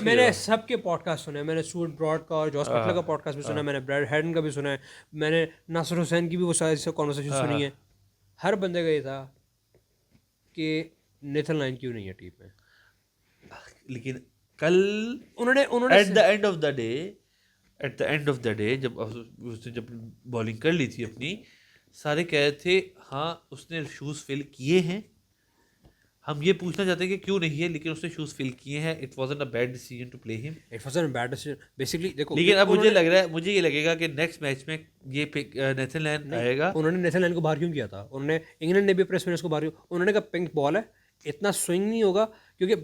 B: मैंने सबके पॉडकास्ट सुने, मैंने स्टुअर्ट ब्रॉड का और जॉस बटलर का पॉडकास्ट भी सुना, मैंने ब्रैड हेडन का भी सुना है, मैंने नासिर हुसैन की भी वो सारी कॉन्वर्सेशन सुनी है। हर बंदे का ये था कि नेथन लायन क्यों नहीं है टीम में।
A: लेकिन कल
B: उन्होंने
A: eight the end of the day जब उसने बॉलिंग कर ली थी अपनी, सारे कह रहे थे हाँ उसने शूज़ फिल किए हैं, हम ये पूछना चाहते हैं कि क्यों नहीं है, लेकिन उसने शूज़ फिल किए हैं। It wasn't a bad decision to play him,
B: it wasn't a bad decision basically. देखो,
A: लेकिन अब मुझे ये लगेगा कि नेक्स्ट मैच में ये नेथन लायन आएगा।
B: उन्होंने नेथन लायन को बाहर क्यों किया था? उन्होंने, इंग्लैंड ने भी प्रेस में उसको बाहर, उन्होंने कहा पिंक बॉल है, इतना स्विंग नहीं होगा, क्योंकि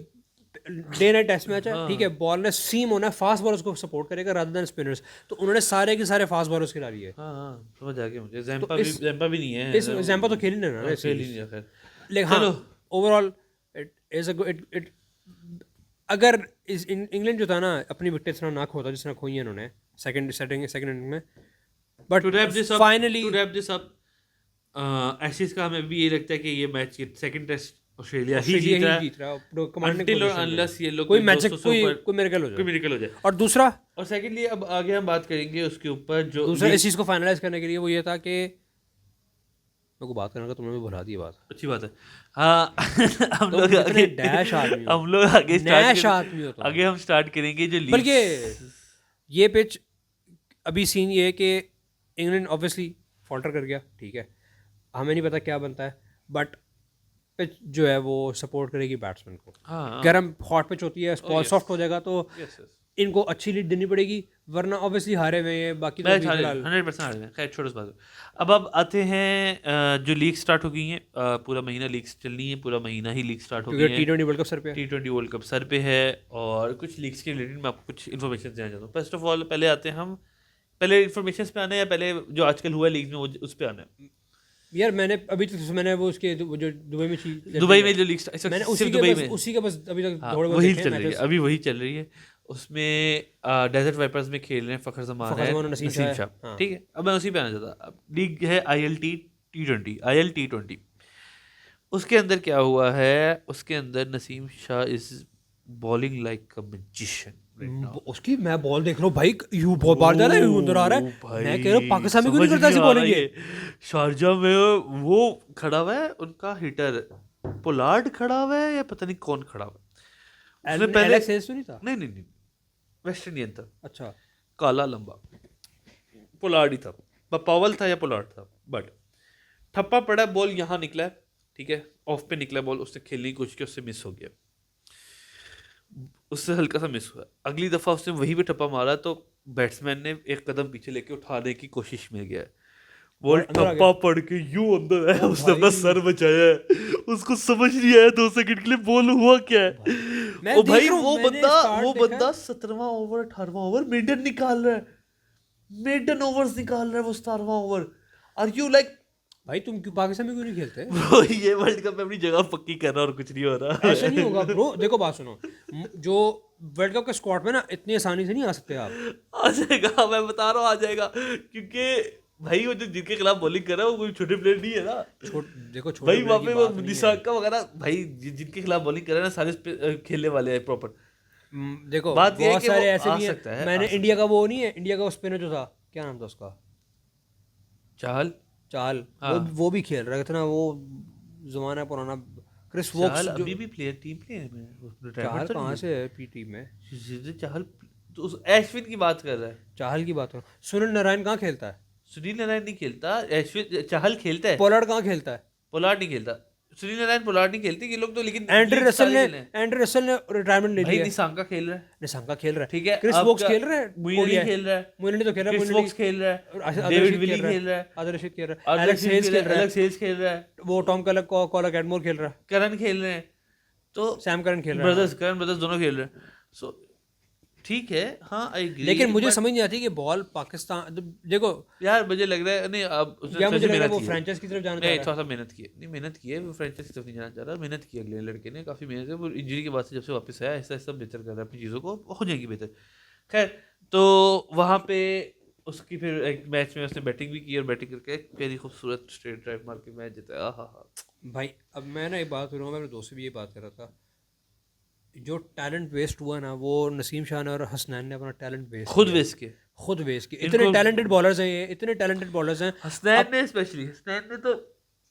B: डे नाइट टेस्ट मैच है, ठीक है, बॉल ने सीम होना है, फास्ट बॉलर्स को सपोर्ट करेगा रादर देन स्पिनर्स, तो उन्होंने सारे के सारे फास्ट बॉलर्स खिला लिए।
A: हाँ, समझ आ गया मुझे। ज़ैम्पा भी नहीं है,
B: ज़ैम्पा तो खेल ही नहीं रहा,
A: खेल ही नहीं रहा।
B: लेकिन हाँ, overall it is a good, अगर इंग्लैंड जो था ना, अपनी विकेट इतना ना खोता जितना खोई है इन्होंने सेकंड इनिंग में। But finally
A: to wrap this up, Ashes का हमें भी ये लगता है कि ये मैच सेकंड टेस्ट ऑस्ट्रेलिया ही जीत रहा है, until or unless ये लोग
B: कोई मिरेकल हो जाए। और दूसरा,
A: और सेकंडली अब आगे हम बात करेंगे उसके ऊपर, जो
B: दूसरा इस चीज़ को फाइनलाइज करने के लिए वो ये था कि मेरे को बात करने का तुमने भी भुला दी बात।
A: अच्छी बात है। हाँ, हम लोग आगे हम स्टार्ट करेंगे जो लीग।
B: बल्कि ये पिच अभी सीन ये है कि इंग्लैंड ऑब्वियसली फॉल्टर कर गया, ठीक है, हमें नहीं पता क्या बनता है, बट पिच जो है वो सपोर्ट करेगी बैट्समैन को। गर्म हॉट पिच होती है, बॉल सॉफ्ट हो जाएगा, तो इनको अच्छी लीड देनी पड़ेगी, वरना ऑब्वियसली हारे हुए हैं बाकी तो
A: 100% हारे हैं। खैर छोड़ो इस बात को। अब आते हैं जो लीग स्टार्ट हो गई हैं, पूरा महीना लीग्स चलनी है, पूरा महीना ही लीग स्टार्ट हो गई है।
B: T20 वर्ल्ड कप सर पे,
A: T20 वर्ल्ड कप सर पे है, और कुछ लीग्स के रिलेटेड मैं आपको कुछ इन्फॉर्मेशन देना चाहता हूँ। फर्स्ट ऑफ ऑल पहले आते हैं हम, पहले इन्फॉर्मेशन पे आना है या पहले जो आजकल हुआ लीग में उस पे आना है?
B: यार मैंने वो उसके जो दुबई में
A: जो लीग
B: मैंने उसी के बस अभी तक
A: वही चल रही है, अभी वही चल रही है। उसमें डेजर्ट वाइपर्स में खेल रहे हैं फ़खर ज़मान
B: फ़खर
A: है,
B: ज़मान और नसीम
A: नसीम
B: शाह
A: शाह,
B: हाँ
A: ठीक है। अब मैं उसी पे आना चाहता, अब लीग है IL T20, उसके अंदर क्या हुआ है, उसके अंदर Naseem Shah is bowling like a magician right now.
B: उसकी मैं बॉल देख रहा हूँ भाई, यू बहुत बार जा रहा है, यू अंदर आ रहा है, मैं कह रहा हूँ
A: भाई
B: पाकिस्तान में क्यों
A: समझ
B: नहीं करता
A: नहीं
B: ऐसी
A: आ रहा
B: बॉलिंग ये।
A: ये, शारजा में वो खड़ा हुआ है उनका हिटर, पोलार्ड खड़ा हुआ है या पता नहीं कौन खड़ा हुआ है, उसने पहले
B: एलेक्स हेल्स तो नहीं था?
A: नहीं, वेस्ट इंडियन था,
B: अच्छा
A: काला लंबा, पोलार्ड ही था, पावल था या पोलार्ड था, बट ठप्पा पड़ा, बॉल यहाँ निकला है, ठीक है, ऑफ पे निकला बॉल, उसने खेलने की कोशिश की, उससे मिस हो गया, उससे हल्का सा मिस हुआ, अगली दफा उसने वहीं पे ठप्पा मारा तो बैट्समैन ने एक कदम पीछे लेके उठाने की कोशिश में गया, बॉल
B: बॉल अंदर आ
A: ठप्पा
B: गया।
A: पड़ के यूं अंदर है,
B: ओ
A: उसने अपना
B: भाई
A: सर बचाया है, उसको समझ नहीं आया 2 सेकंड के लिए बॉल हुआ क्या
B: ओ भाई
A: है।
B: मैं
A: ओ
B: देख
A: भाई
B: रहा हूँ,
A: वो
B: मैंने
A: बंदा
B: स्टार्ट
A: वो
B: देखा है।
A: बंदा 17वां ओवर 18वां ओवर मेडन निकाल रहा है, मेडन ओवर्स निकाल रहा है वो 17वां ओवर, आर यू लाइक
B: भाई तुम क्यों पाकिस्तान में क्यों नहीं खेलते?
A: ब्रो, ये वर्ल्ड कप में अपनी जगह पक्की कर रहा और कुछ नहीं हो रहा
B: ऐसा नहीं होगा ब्रो, देखो बात सुनो, जो वर्ल्ड कप के स्क्वाड में ना इतनी आसानी से नहीं आ सकते आप।
A: आ जाएगा, मैं बता रहा हूँ आ जाएगा, क्योंकि भाई वो जो जिनके खिलाफ बॉलिंग कर रहा है वो कोई छोटे प्लेयर नहीं है ना
B: देखो छोटे
A: भाई,
B: प्लेयर
A: वहाँ
B: की
A: पे वो
B: बात नहीं है।
A: निशांका वगैरह भाई जिनके खिलाफ बॉलिंग कर रहे हैं ना सारे खेलने वाले हैं प्रॉपर,
B: देखो
A: बात ये है
B: बहुत
A: कि वो
B: सारे ऐसे
A: आ
B: भी हैं,
A: सकता है,
B: मैंने
A: आ
B: इंडिया
A: सकता
B: का
A: है।
B: वो नहीं है, इंडिया का स्पिनर जो था, क्या नाम था उसका,
A: चाहल,
B: चाल,
A: हाँ
B: वो भी खेल रहा है, इतना वो जमाना पुराना, क्रिस वोक्स
A: चाहल
B: जो।
A: अभी भी प्लेयर, टीम प्लेयर में
B: चाहल
A: रिटायरमेंट तो नहीं
B: कहाँ
A: ली,
B: से है पीटी में?
A: चाहल तो उस एश्विन की बात कर रहा है,
B: चाहल की बात करो, सुनील नारायण कहाँ खेलता है?
A: सुनील नारायण नहीं खेलता, एश्विन चाहल खेलता है,
B: पोलार्ड कहाँ खेलता है?
A: पोलार्ड नहीं खेलता, सुनील नारायण पोलार्ड नहीं खेलते ये लोग तो, लेकिन
B: एंड्रे
A: लीग
B: रसल
A: सारे
B: ने
A: खेले हैं।
B: एंड्रे रसल ने रिटायरमेंट ले
A: भाई
B: लिया है।
A: निशांका खेल रहा है,
B: निशंका खेल रहा
A: ठीक
B: है,
A: है,
B: क्रिस वोक्स
A: आपका
B: खेल रहा है,
A: मोइन अली
B: ओडीआई।
A: खेल रहा है,
B: मोइन अली तो खेल रहा है,
A: क्रिस
B: मोइन
A: वोक्स
B: अली।
A: खेल रहा है,
B: अदर
A: डेविड
B: रशीद
A: विली
B: खेल रहा है,
A: खेल रहा है,
B: अदर रशीद खेल रहा है,
A: अदर
B: एलेक्स
A: रशीद
B: हेल्स
A: खेल
B: खेल
A: रहा है,
B: रहा
A: एलेक्स हेल्स खेल रहा है,
B: है, वो टॉम कॉलर कैडमोर खेल रहा है,
A: करन खेल रहे हैं, तो
B: सैम करन खेल रहा है,
A: ब्रदर्स
B: हाँ।
A: करन ब्रदर्स दोनों खेल रहे हैं, सो ठीक है, हाँ आई एग्री,
B: लेकिन मुझे
A: बट
B: समझ नहीं आती कि बॉल पाकिस्तान देखो,
A: यार मुझे लग रहा है नहीं, अब उसने
B: या
A: थोड़ी
B: मुझे
A: सी
B: लग रहा है
A: मेहनत
B: वो
A: की है,
B: फ्रेंचाइज की तरफ जाना चाह
A: नहीं
B: रहा
A: थोड़ा
B: है।
A: सा मेहनत की है, नहीं मेहनत की है वो, फ्रेंचाइज की तरफ नहीं जाना चाह रहा, मेहनत की है अगले लड़के ने, काफ़ी मेहनत है वो, इंजरी के बाद से जब से वापस आया ऐसा ऐसा बेहतर कर रहा है अपनी चीज़ों को, हो जाएगी बेहतर, खैर। तो वहाँ पे उसकी फिर एक मैच में उसने बैटिंग भी की और बैटिंग करके एक प्यारी खूबसूरत स्ट्रेट ड्राइव मार के मैच जिताया, हा हा।
B: भाई अब मैं ना एक बात करूँगा, मैं अपने दोस्त से भी ये बात कर रहा था, जो टैलेंट वेस्ट हुआ ना, वो नसीम शाह ने और हसनैन ने अपना टैलेंट वेस्ट
A: खुद
B: किया है।
A: वेस्ट के
B: खुद वेस्ट किया, इतने टैलेंटेड बॉलर्स हैं ये, इतने टैलेंटेड बॉलर्स हैं।
A: हसनैन ने स्पेशली,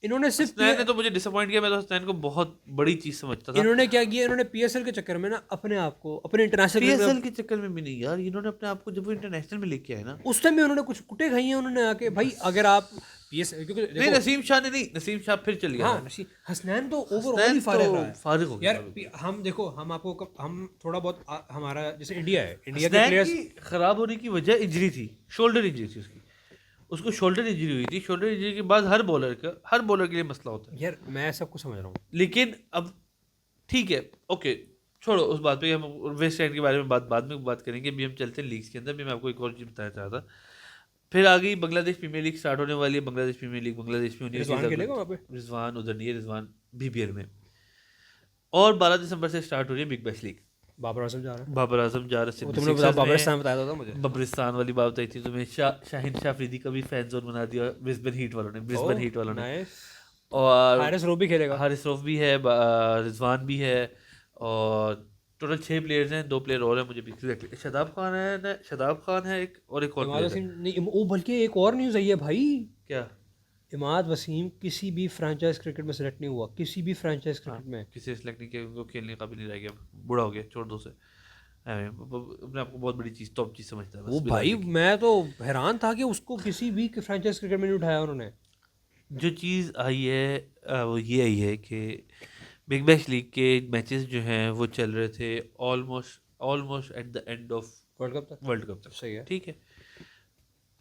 B: इन्होंने सिर्फ
A: हसनैन ने तो मुझे डिसअपॉइंट किया, मैं तो हसनैन को बहुत बड़ी चीज़ समझता था,
B: इन्होंने क्या किया, इन्होंने पीएसएल के चक्कर में ना अपने आप को, अपने इंटरनेशनल
A: पीएसएल
B: क्रिकेट
A: के चक्कर में भी नहीं यार, इन्होंने अपने आप को जब वो इंटरनेशनल में लेके आए ना,
B: उस टाइम में उन्होंने कुछ कुटे खाई हैं उन्होंने आके, भाई अगर आप पीएस क्योंकि
A: नहीं
B: देखो,
A: नसीम शाह ने नहीं, नसीम शाह फिर चल गया
B: हाँ
A: था,
B: हसनैन तो ओवरऑल
A: हसनैन
B: ही फारिग रहा
A: तो
B: है
A: फारिग हो गया
B: यार।
A: था।
B: हम देखो, हम आपको हम थोड़ा बहुत हमारा जैसे इंडिया है, इंडिया के
A: हसनैन
B: प्लेयर्स।
A: की खराब होने की वजह इंजरी थी, शोल्डर इंजरी थी उसको शोल्डर इंजरी हुई थी, शोल्डर इंजरी के बाद हर बॉलर के लिए मसला होता है,
B: यार मैं सबको समझ रहा हूँ,
A: लेकिन अब ठीक है, ओके छोड़ो उस बात पे, हम वेस्ट इंडीज के बारे में बाद में बात करेंगे, अभी हम चलते हैं लीग्स के अंदर भी, मैं आपको एक और चीज़ बताना चाहता था। फिर आ गई बांग्लादेश प्रीमियर लीग स्टार्ट होने वाली है, बांग्लादेश प्रीमियर लीग बांग्लादेश में होनी
B: रिजवान खेलेगा
A: है,
B: वहाँ पे?
A: रिजवान उधर नहीं है, रिजवान BBL में, और 12 दिसंबर से स्टार्ट हो रही है big bash league,
B: Babar Azam जा रहा है,
A: बाबर आजम जा रहा
B: वो
A: है,
B: तुमने बताया, बाबरिस्तान बताया था मुझे।
A: बब्रिस्तान वाली बात बताई थी तुम्हें, शाहिन शाह अफरीदी का भी फैन जोन बना दिया ब्रिस्बेन हीट वालों ने,
B: नाइस।
A: और
B: हारिस रोब भी खेलेगा।
A: हारिस रऊफ भी है, रिजवान भी है, और टोटल 6 प्लेयर्स हैं, 2 प्लेयर और हैं मुझे एग्जैक्टली, शादाब खान है एक, और एक और
B: इमाद
A: प्लेयर है,
B: वसीम नहीं, वो बल्कि एक और न्यूज़ आई है भाई,
A: क्या
B: इमाद वसीम किसी भी फ्रेंचाइज क्रिकेट में सेलेक्ट नहीं हुआ, किसी भी फ्रेंचाइज
A: हाँ,
B: क्रिकेट में।
A: किसी सेलेक्ट नहीं किया, उनको खेलने का भी नहीं रह गया, बूढ़ा हो गया, छोड़ दो उसे, अपने आपको बहुत बड़ी चीज़ टॉप चीज़ समझता है
B: वो
A: बस
B: भाई
A: बिलाने की।
B: मैं तो हैरान था कि उसको किसी भी फ्रेंचाइज क्रिकेट में नहीं उठाया उन्होंने।
A: जो चीज़ आई है वो ये आई है कि बिग बैश लीग के मैचेस जो हैं वो चल रहे थे almost eight the end of world cup तक,
B: सही है।
A: ठीक है,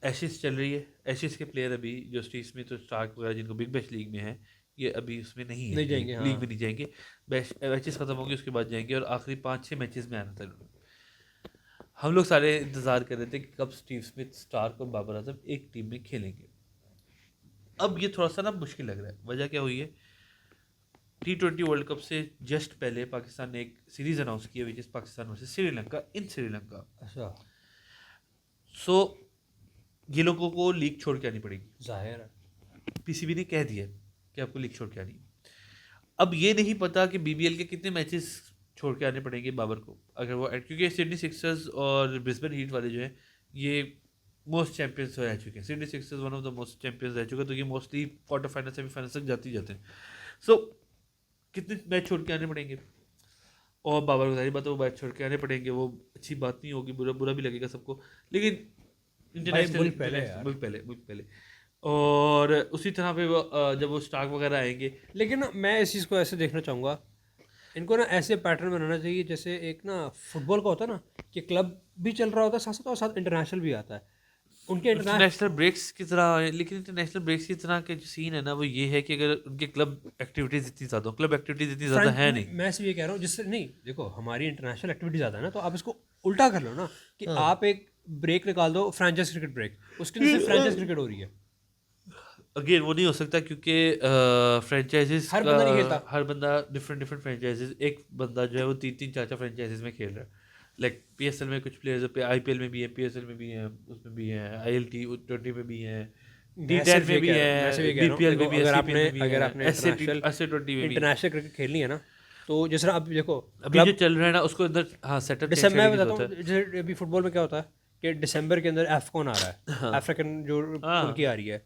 A: एशिस चल रही है, एशिस के प्लेयर अभी जो स्टीव स्मिथ और स्टार्क वगैरह जिनको बिग बैश लीग में है, ये अभी उसमें नहीं है,
B: नहीं जाएंगे, हाँ।
A: लीग में नहीं जाएंगे, मैचेस खत्म होंगे उसके बाद जाएंगे, और आखिरी 5-6 मैचेस में आना था इन्होंने। हम लोग सारे इंतज़ार कर रहे थे कि कब स्टीव स्मिथ, स्टार्क और बाबर आजम एक टीम में खेलेंगे, अब ये थोड़ा सा ना मुश्किल लग रहा है, वजह क्या हुई है, T20 वर्ल्ड कप से जस्ट पहले पाकिस्तान ने एक सीरीज अनाउंस की है which is Pakistan versus Sri Lanka in Sri Lanka.
B: अच्छा,
A: सो ये लोगों को लीग छोड़ के आनी पड़ेगी।
B: जाहिर है।
A: पीसीबी ने कह दिया कि आपको लीग छोड़ के आनी है। अब ये नहीं पता कि बीबीएल के कितने मैचेस छोड़ के आने पड़ेंगे बाबर को, अगर वो, क्योंकि सिडनी सिक्सर्स और ब्रिस्बेन हीट वाले जो हैं ये मोस्ट चैंपियंस रह चुके हैं। Sydney Sixers one of the most champions रह चुके हैं, तो ये मोस्टली क्वार्टर फाइनल सेमीफाइनल तक जाते ही जाते हैं। सो कितने मैच छोड़ के आने पड़ेंगे, और बाबर को सारी बात है वो मैच छोड़ के आने पड़ेंगे। वो अच्छी बात नहीं होगी, बुरा बुरा भी लगेगा सबको, लेकिन इंटरनेशनल
B: मुल्क पहले यार।
A: मुल्क पहले। और उसी तरह पे वो जब वो स्टार्क वगैरह आएंगे,
B: लेकिन ना मैं इस चीज़ को ऐसे देखना चाहूँगा, इनको ना ऐसे पैटर्न बनाना चाहिए जैसे एक ना फुटबॉल का होता है ना कि क्लब भी चल रहा होता है साथ साथ, और साथ इंटरनेशनल भी आता है। उनके
A: इंटरनेशनल ब्रेक्स की तरह। लेकिन इंटरनेशनल ब्रेक्स की तरह के जो सीन है ना वो ये है कि अगर उनके क्लब एक्टिविटीज इतनी ज़्यादा क्लब एक्टिविटीज इतनी ज़्यादा है नहीं।
B: मैं सिर्फ ये कह रहा हूँ जिससे नहीं, देखो हमारी इंटरनेशनल एक्टिविटी ज़्यादा है ना, तो आप इसको उल्टा कर लो ना कि आप एक ब्रेक निकाल दो, फ्रेंचाइज क्रिकेट ब्रेक, उसके अंदर सिर्फ फ्रेंचाइज क्रिकेट हो रही है।
A: अगेन वो नहीं हो सकता क्योंकि फ्रेंचाइजेस
B: हर बंदा नहीं खेलता।
A: हर बंदा डिफरेंट फ्रेंचाइजेस, एक बंदा जो है वो 3-4 फ्रेंचाइजेस में खेल रहा है। लाइक पीएसएल में कुछ प्लेयर्स आईपीएल में भी है, पीएसएल में भी हैं, उसमें भी हैं, आईएलटी 20 में भी हैं, D10 में भी है, बीपीएल में भी है,
B: अगर
A: CPL में भी
B: आपने
A: है,
B: इंटरनेशनल
A: SA20 में भी है।
B: इंटरनेशनल क्रिकेट खेलनी है ना, तो जिस तरह अब देखो
A: अभी जो चल रहा है ना उसको अंदर हाँ सेटअप
B: दिसंबर में बताता हूँ, जैसे अभी फुटबॉल में क्या होता है कि दिसंबर के अंदर एफकॉन आ रहा है, अफ्रीकन जो उनकी आ रही है,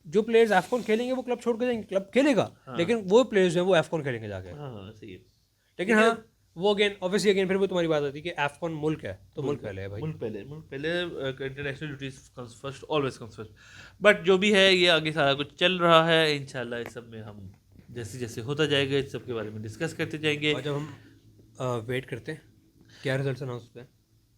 B: जो प्लेयर्स एफकॉन खेलेंगे वो क्लब छोड़ के जाएंगे, क्लब खेलेगा लेकिन वो प्लेयर्स हैं वो एफकॉन खेलेंगे जाके।
A: हाँ सही है।
B: लेकिन हाँ वो अगेन ऑब्वियसली अगेन फिर वो तुम्हारी बात आती है कि एफकॉन मुल्क है तो मुल्क पहले है भाई,
A: मुल्क पहले international duties comes first, always comes first. But जो भी है ये आगे सारा कुछ चल रहा है, इंशाल्लाह इस सब में हम जैसे जैसे होता जाएगा इस सब के बारे में डिस्कस करते जाएंगे।
B: और जब हम वेट करते हैं क्या रिजल्ट अनाउंस होते हैं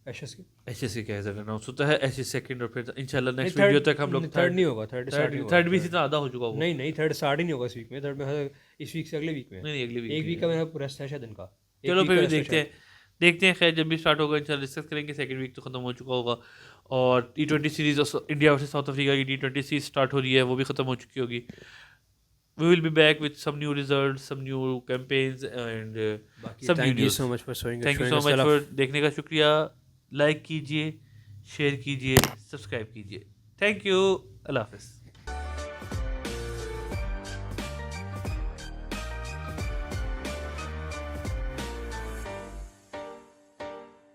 B: एशेस के,
A: एचएस के क्या रिजल्ट अनाउंस होता है, एचएस सेकंड, और फिर इंशाल्लाह नेक्स्ट वीडियो तक हम लोग
B: थर्ड नहीं होगा, थर्ड
A: भी इसी तरह आधा हो चुका होगा।
B: नहीं थर्ड स्टार्ट ही नहीं होगा इस वीक में, थर्ड में इस वीक से अगले वीक में,
A: नहीं अगले वीक
B: एक वीक का मेरा पूरा है शायद इनका।
A: चलो फिर भी देखते हैं खैर जब भी स्टार्ट होगा इंशाल्लाह डिस्कस करेंगे। सेकंड वीक तो खत्म हो चुका होगा, और T20 series India versus south Africa की T20 सीरीज स्टार्ट हो रही है, वो भी खत्म हो चुकी होगी। We will be back with some new results, some new campaigns and some
B: Thank you
A: videos.
B: so much for showing
A: Thank you so
B: us
A: much
B: love.
A: for देखने का शुक्रिया। लाइक कीजिए, शेयर कीजिए, सब्सक्राइब कीजिए। थैंक यू, अल्लाह हाफिज़।